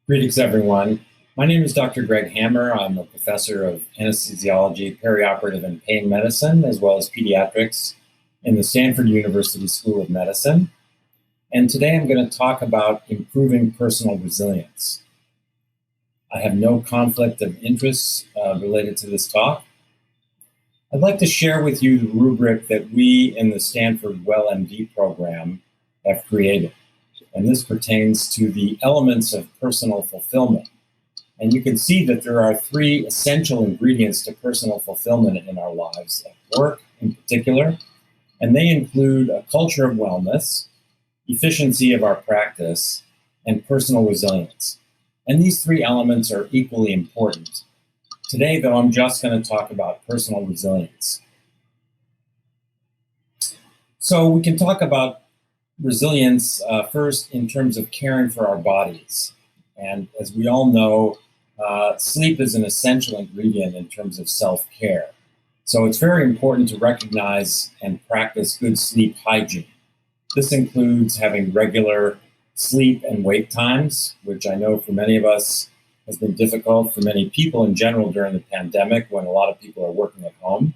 Greetings, everyone. My name is Dr. Greg Hammer. I'm a professor of anesthesiology, perioperative, and pain medicine, as well as pediatrics in the Stanford University School of Medicine. And today I'm going to talk about improving personal resilience. I have no conflict of interest related to this talk. I'd like to share with you the rubric that we in the Stanford WellMD program have created. And this pertains to the elements of personal fulfillment. And you can see that there are three essential ingredients to personal fulfillment in our lives, at work in particular, and they include a culture of wellness, efficiency of our practice, and personal resilience. And these three elements are equally important. Today, though, I'm just going to talk about personal resilience. So we can talk about resilience first in terms of caring for our bodies. And as we all know, sleep is an essential ingredient in terms of self-care. So it's very important to recognize and practice good sleep hygiene. This includes having regular sleep and wake times, which I know for many of us has been difficult for many people in general during the pandemic when a lot of people are working at home.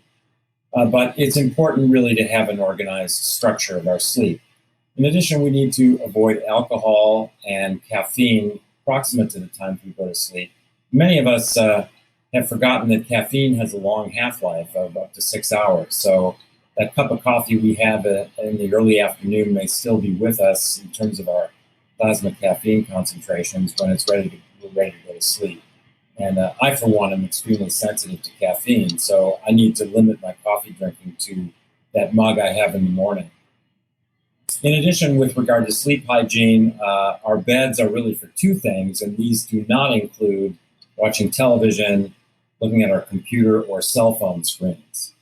But it's important really to have an organized structure of our sleep. In addition, we need to avoid alcohol and caffeine proximate to the time we go to sleep. Many of us have forgotten that caffeine has a long half-life of up to 6 hours. So that cup of coffee we have in the early afternoon may still be with us in terms of our plasma caffeine concentrations when we're ready to go to sleep. And I, for one, am extremely sensitive to caffeine, so I need to limit my coffee drinking to that mug I have in the morning. In addition, with regard to sleep hygiene, our beds are really for two things, and these do not include watching television, looking at our computer or cell phone screens.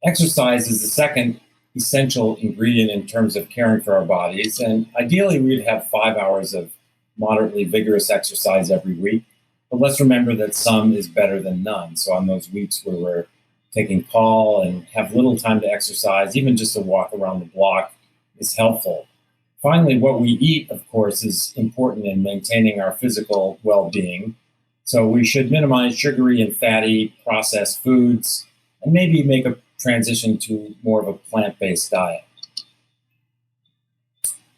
Exercise is the second essential ingredient in terms of caring for our bodies, and ideally we'd have 5 hours of moderately vigorous exercise every week, but let's remember that some is better than none. So on those weeks where we're taking call and have little time to exercise, even just a walk around the block is helpful. Finally, what we eat, of course, is important in maintaining our physical well-being. So we should minimize sugary and fatty processed foods and maybe make a transition to more of a plant-based diet.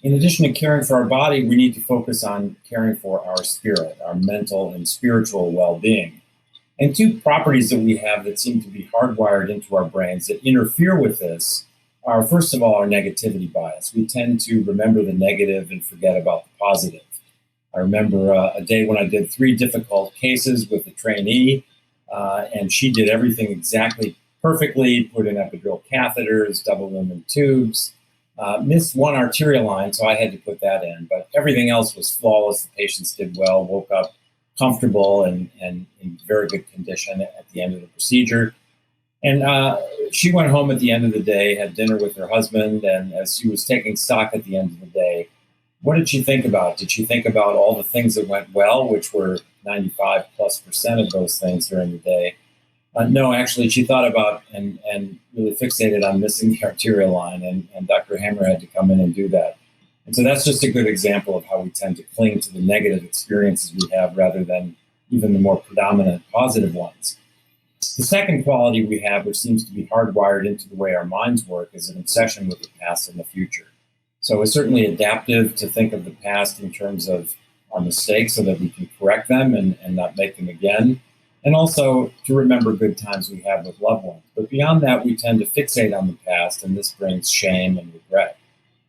In addition to caring for our body, we need to focus on caring for our spirit, our mental and spiritual well-being. And two properties that we have that seem to be hardwired into our brains that interfere with this are, first of all, our negativity bias. We tend to remember the negative and forget about the positive. I remember a day when I did 3 difficult cases with a trainee, and she did everything exactly perfectly, put in epidural catheters, double lumen tubes, missed one arterial line, so I had to put that in. But everything else was flawless. The patients did well, woke up comfortable and in very good condition at the end of the procedure. And she went home at the end of the day, had dinner with her husband, and as she was taking stock at the end of the day, what did she think about? Did she think about all the things that went well, which were 95+% of those things during the day? No, actually, she thought about and really fixated on missing the arterial line, and Dr. Hammer had to come in and do that. And so that's just a good example of how we tend to cling to the negative experiences we have rather than even the more predominant positive ones. The second quality we have, which seems to be hardwired into the way our minds work, is an obsession with the past and the future. So it's certainly adaptive to think of the past in terms of our mistakes so that we can correct them and not make them again, and also to remember good times we have with loved ones. But beyond that, we tend to fixate on the past, and this brings shame and regret.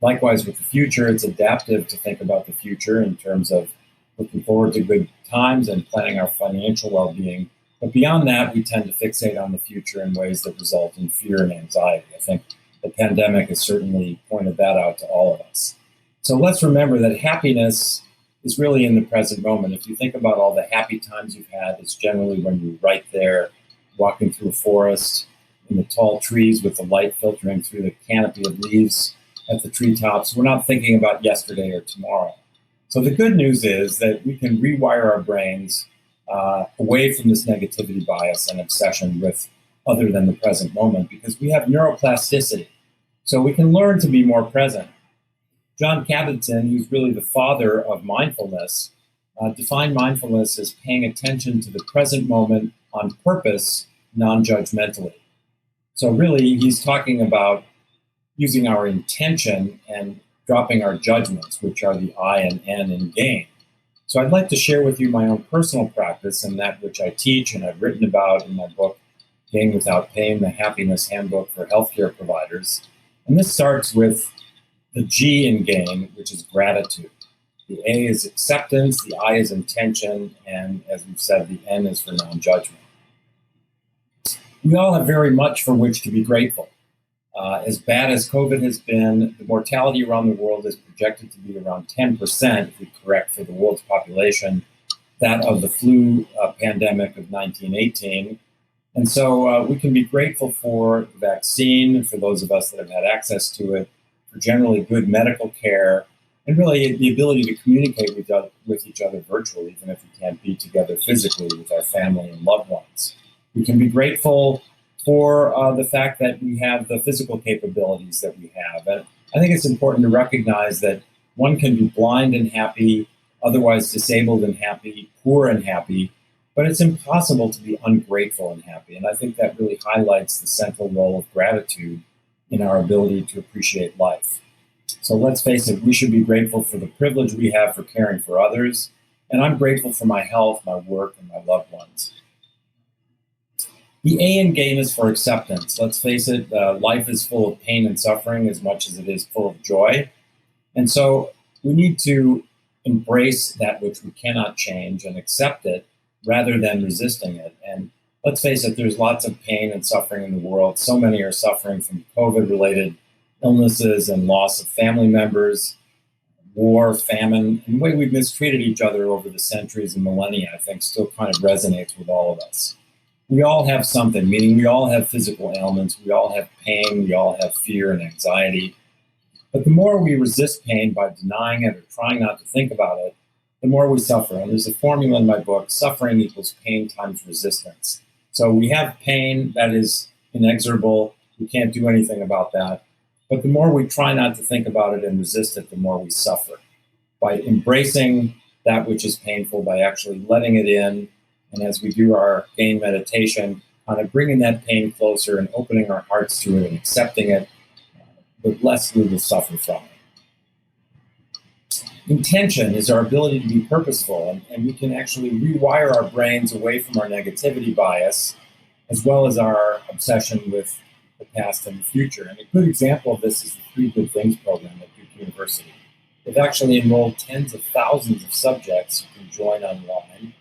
Likewise, with the future, it's adaptive to think about the future in terms of looking forward to good times and planning our financial well-being. But beyond that, we tend to fixate on the future in ways that result in fear and anxiety. I think the pandemic has certainly pointed that out to all of us. So let's remember that happiness is really in the present moment. If you think about all the happy times you've had, it's generally when you're right there, walking through a forest, in the tall trees with the light filtering through the canopy of leaves at the treetops. We're not thinking about yesterday or tomorrow. So the good news is that we can rewire our brains away from this negativity bias and obsession with other than the present moment, because we have neuroplasticity. So we can learn to be more present. John Kabat-Zinn, who's really the father of mindfulness, define mindfulness as paying attention to the present moment on purpose, non-judgmentally. So really, he's talking about using our intention and dropping our judgments, which are the I and N in gain. So I'd like to share with you my own personal practice and that which I teach and I've written about in my book, Gain Without Pain, the Happiness Handbook for Healthcare Providers. And this starts with the G in gain, which is gratitude. The A is acceptance, the I is intention, and as we've said, the N is for non-judgment. We all have very much for which to be grateful. As bad as COVID has been, the mortality around the world is projected to be around 10%, if we correct for the world's population, that of the flu pandemic of 1918. And so we can be grateful for the vaccine, for those of us that have had access to it, for generally good medical care, and really the ability to communicate with each other virtually, even if we can't be together physically with our family and loved ones. We can be grateful for the fact that we have the physical capabilities that we have. And I think it's important to recognize that one can be blind and happy, otherwise disabled and happy, poor and happy, but it's impossible to be ungrateful and happy. And I think that really highlights the central role of gratitude in our ability to appreciate life. So let's face it, we should be grateful for the privilege we have for caring for others. And I'm grateful for my health, my work, and my loved ones. The A in gain is for acceptance. Let's face it, life is full of pain and suffering as much as it is full of joy. And so we need to embrace that which we cannot change and accept it rather than resisting it. And let's face it, there's lots of pain and suffering in the world. So many are suffering from COVID-related illnesses and loss of family members, war, famine, and the way we've mistreated each other over the centuries and millennia, I think still kind of resonates with all of us. We all have something, meaning we all have physical ailments, we all have pain, we all have fear and anxiety. But the more we resist pain by denying it or trying not to think about it, the more we suffer. And there's a formula in my book, suffering equals pain times resistance. So we have pain that is inexorable, we can't do anything about that. But the more we try not to think about it and resist it, the more we suffer. By embracing that which is painful, by actually letting it in, and as we do our gain meditation, kind of bringing that pain closer and opening our hearts to it and accepting it, the less we will suffer from it. Intention is our ability to be purposeful, and we can actually rewire our brains away from our negativity bias, as well as our obsession with the past and the future. And a good example of this is the 3 Good Things program at Duke University. They've actually enrolled tens of thousands of subjects who can join online.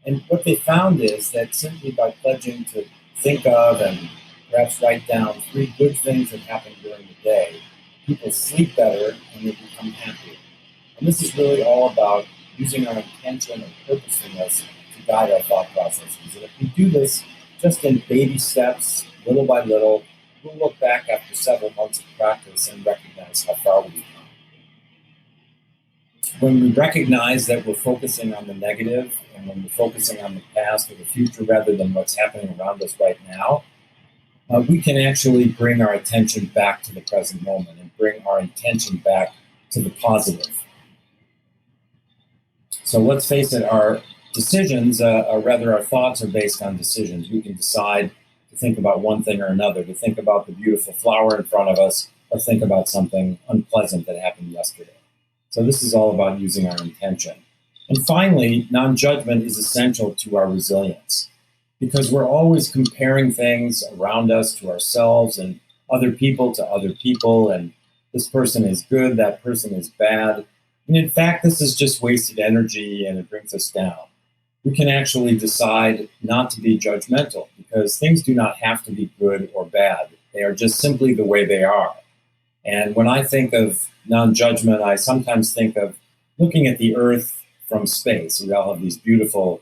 And what they found is that simply by pledging to think of and perhaps write down 3 good things that happened during the day, people sleep better and they become happier. And this is really all about using our intention and purposefulness to guide our thought processes. And if we do this just in baby steps, little by little, we'll look back after several months of practice and recognize how far we've come. When we recognize that we're focusing on the negative and when we're focusing on the past or the future rather than what's happening around us right now, we can actually bring our attention back to the present moment and bring our intention back to the positive. So let's face it, our decisions, or rather our thoughts are based on decisions. We can decide to think about one thing or another, to think about the beautiful flower in front of us, or think about something unpleasant that happened yesterday. So this is all about using our intention. And finally, non-judgment is essential to our resilience because we're always comparing things around us to ourselves and other people to other people, and this person is good, that person is bad. And in fact, this is just wasted energy and it brings us down. We can actually decide not to be judgmental because things do not have to be good or bad. They are just simply the way they are. And when I think of non-judgment, I sometimes think of looking at the Earth from space. We all have these beautiful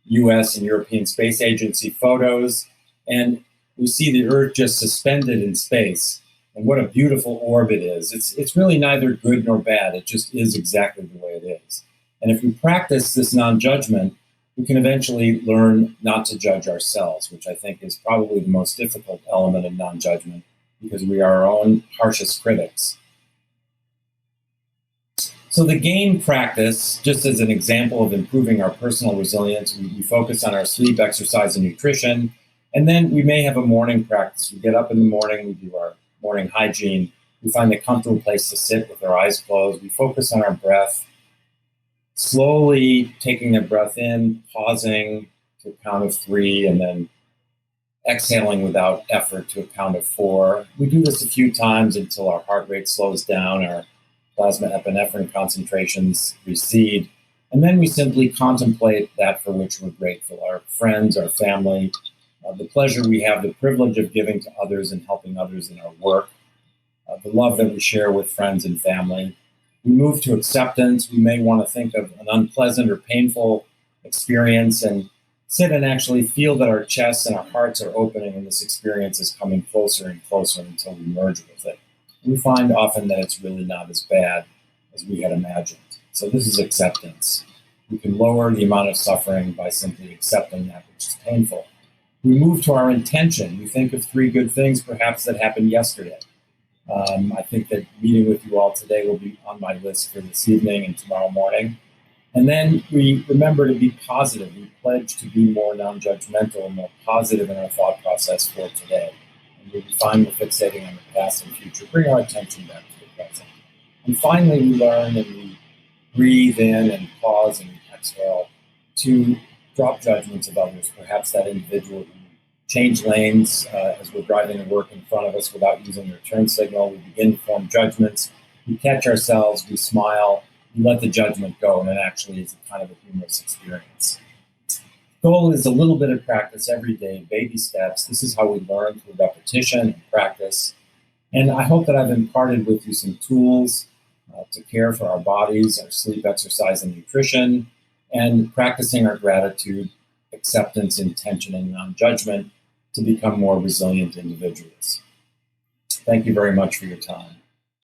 US and European Space Agency photos, and we see the Earth just suspended in space. And what a beautiful orb it is. It's really neither good nor bad. It just is exactly the way it is. And if we practice this non-judgment, we can eventually learn not to judge ourselves, which I think is probably the most difficult element of non-judgment because we are our own harshest critics. So the game practice, just as an example of improving our personal resilience, we focus on our sleep, exercise, and nutrition. And then we may have a morning practice. We get up in the morning, we do our morning hygiene. We find a comfortable place to sit with our eyes closed. We focus on our breath, slowly taking the breath in, pausing to a count of 3, and then exhaling without effort to a count of 4. We do this a few times until our heart rate slows down, our plasma epinephrine concentrations recede, and then we simply contemplate that for which we're grateful, our friends, our family, the pleasure we have, the privilege of giving to others and helping others in our work, the love that we share with friends and family. We move to acceptance. We may want to think of an unpleasant or painful experience and sit and actually feel that our chests and our hearts are opening and this experience is coming closer and closer until we merge with it. We find often that it's really not as bad as we had imagined. So this is acceptance. We can lower the amount of suffering by simply accepting that which is painful. We move to our intention. We think of 3 good things perhaps that happened yesterday. I think that meeting with you all today will be on my list for this evening and tomorrow morning. And then we remember to be positive. We pledge to be more non-judgmental and more positive in our thought process for today. And we find we're fixating on the past and future. Bring our attention back to the present. And finally, we learn and we breathe in and pause and exhale to drop judgments of others. Perhaps that individual who changed lanes as we're driving to work in front of us without using their turn signal. We begin to form judgments. We catch ourselves. We smile. We let the judgment go, and it actually is a kind of a humorous experience. The goal is a little bit of practice every day, baby steps. This is how we learn through repetition and practice. And I hope that I've imparted with you some tools to care for our bodies, our sleep, exercise, and nutrition, and practicing our gratitude, acceptance, intention, and non-judgment to become more resilient individuals. Thank you very much for your time.